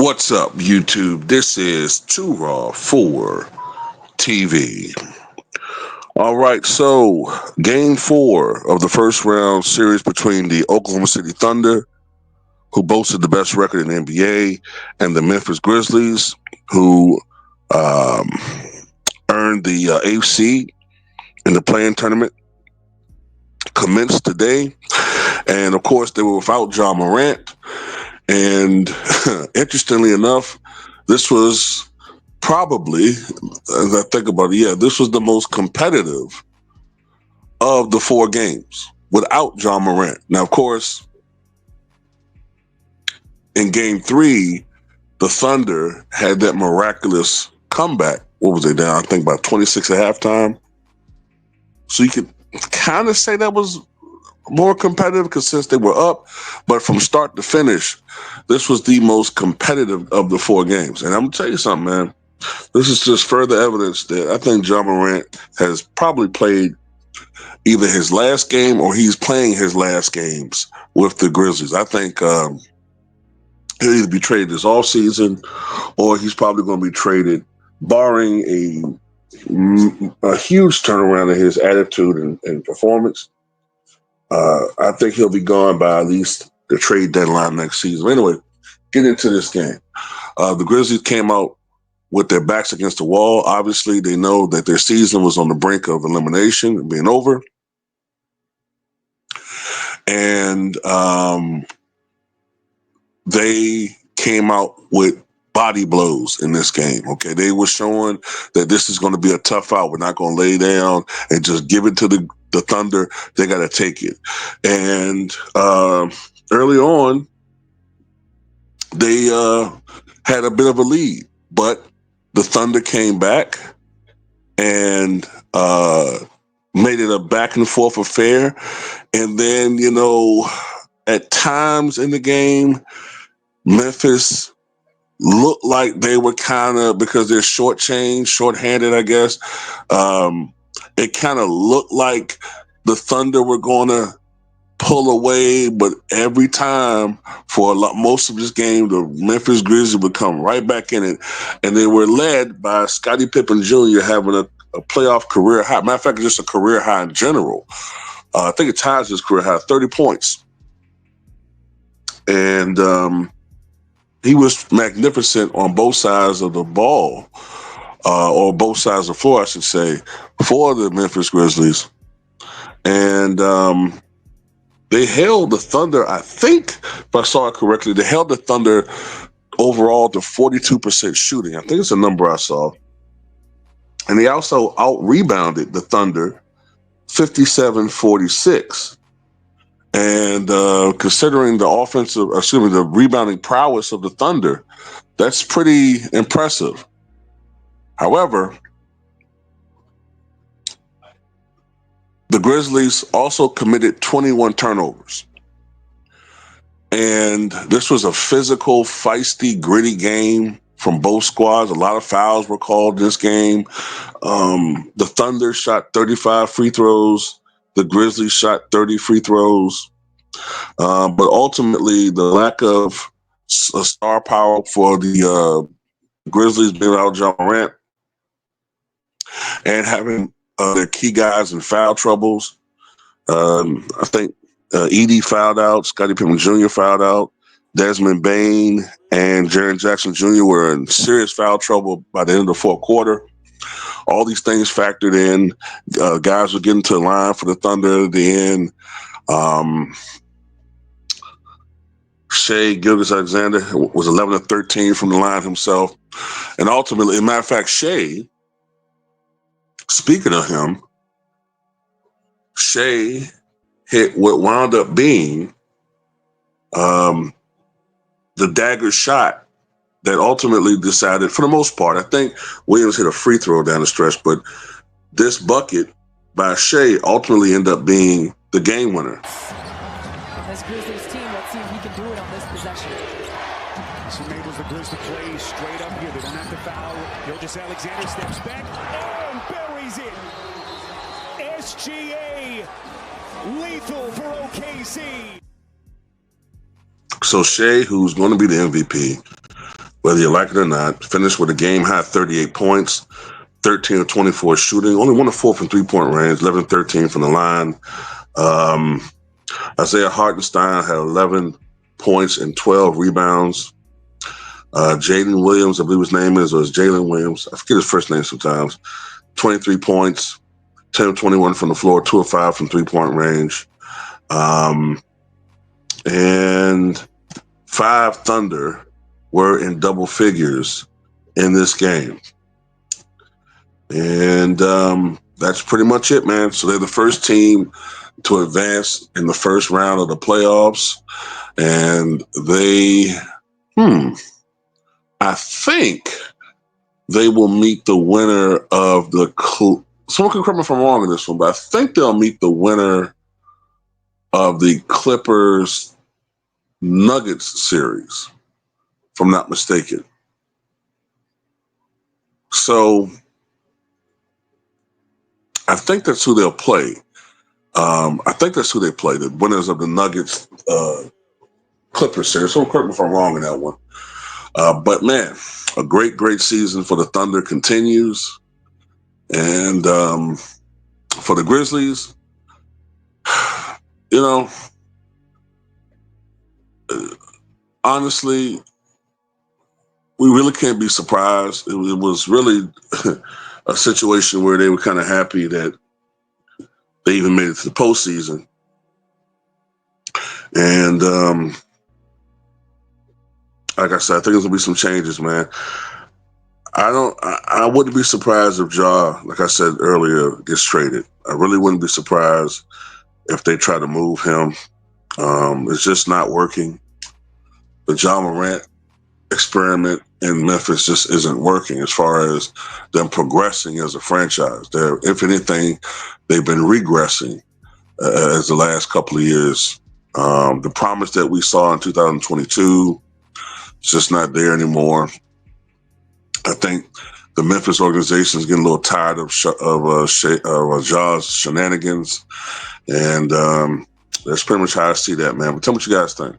What's up, YouTube? This is Too Raw for TV. All right, so game 4 of the first round series between the Oklahoma City Thunder, who boasted the best record in the NBA, and the Memphis Grizzlies, who um, earned the eighth seed in the play-in tournament, commenced today. And of course, they were without Ja Morant. And interestingly enough, this was probably, as I think about it, this was the most competitive of the 4 games without Ja Morant. Now, of course, in game 3, the Thunder had that miraculous comeback. What was they down? I think about 26 at halftime. So you could kind of say that was more competitive because since they were up, but from start to finish, this was the most competitive of the 4 games. And I'm gonna tell you something, man. This is just further evidence that I think Ja Morant has probably played either his last game or he's playing his last games with the Grizzlies. I think he'll either be traded this offseason or he's probably going to be traded, barring a huge turnaround in his attitude and performance. I think he'll be gone by at least the trade deadline next season. Anyway, get into this game. The Grizzlies came out with their backs against the wall. Obviously, they know that their season was on the brink of elimination and being over. And they came out with body blows in this game. Okay, they were showing that this is going to be a tough out. We're not going to lay down and just give it to the Thunder. They got to take it. And early on, they had a bit of a lead, but the Thunder came back and made it a back and forth affair. And then, at times in the game, Memphis looked like they were kind of, because they're short-handed, I guess. It kind of looked like the Thunder were going to pull away, but every time for most of this game, the Memphis Grizzlies would come right back in it, and they were led by Scottie Pippen Jr. having a playoff career high. Matter of fact, just a career high in general. I think it ties his career high, 30 points. And he was magnificent on both sides of the ball, or both sides of the floor, I should say, for the Memphis Grizzlies. And they held the Thunder, I think, if I saw it correctly, they held the Thunder overall to 42% shooting. I think it's a number I saw. And they also out-rebounded the Thunder 57-46. And considering the rebounding prowess of the Thunder, that's pretty impressive. However, the Grizzlies also committed 21 turnovers. And this was a physical, feisty, gritty game from both squads. A lot of fouls were called in this game. The Thunder shot 35 free throws. The Grizzlies shot 30 free throws. But ultimately, the lack of star power for the Grizzlies being out Ja Morant and having their key guys in foul troubles. I think Edie fouled out, Scottie Pippen Jr. fouled out, Desmond Bane and Jaren Jackson Jr. were in serious foul trouble by the end of the fourth quarter. All these things factored in. Guys were getting to the line for the Thunder at the end. Shai Gilgeous-Alexander was 11 of 13 from the line himself. And ultimately, as a matter of fact, Shai, speaking of him, Shai hit what wound up being the dagger shot that ultimately decided, for the most part, I think Williams hit a free throw down the stretch, but this bucket by Shai ultimately ended up being the game winner. This Grizzlies team, let's see if he can do it on this possession. This enables the Grizzlies to play straight up here. They don't have to foul. Gilgeous-Alexander steps back and buries it. SGA, lethal for OKC. So Shai, who's going to be the MVP, whether you like it or not. Finished with a game-high 38 points, 13 of 24 shooting, only 1 of 4 from three-point range, 11 13 from the line. Isaiah Hartenstein had 11 points and 12 rebounds. Jaden Williams, I believe his name is, or it's Jalen Williams. I forget his first name sometimes. 23 points, 10 of 21 from the floor, 2 of 5 from three-point range. And 5 Thunder were in double figures in this game. And that's pretty much it, man. So they're the first team to advance in the first round of the playoffs. And they, I think they will meet the winner of the, someone can correct me if I'm wrong in this one, but I think they'll meet the winner of the Clippers Nuggets series, if I'm not mistaken. So I think that's who they'll play. I think that's who they play, the winners of the Nuggets Clippers series. So correct me if I'm wrong in that one. But man, a great, great season for the Thunder continues. And for the Grizzlies, honestly, we really can't be surprised. It was really a situation where they were kind of happy that they even made it to the postseason. And like I said, I think there's gonna be some changes, man. I wouldn't be surprised if Ja, like I said earlier, gets traded. I really wouldn't be surprised if they try to move him. It's just not working. The Ja Morant experiment in Memphis just isn't working as far as them progressing as a franchise. If anything, they've been regressing as the last couple of years. The promise that we saw in 2022 is just not there anymore. I think the Memphis organization is getting a little tired of Ja's shenanigans, and that's pretty much how I see that, man. But tell me what you guys think.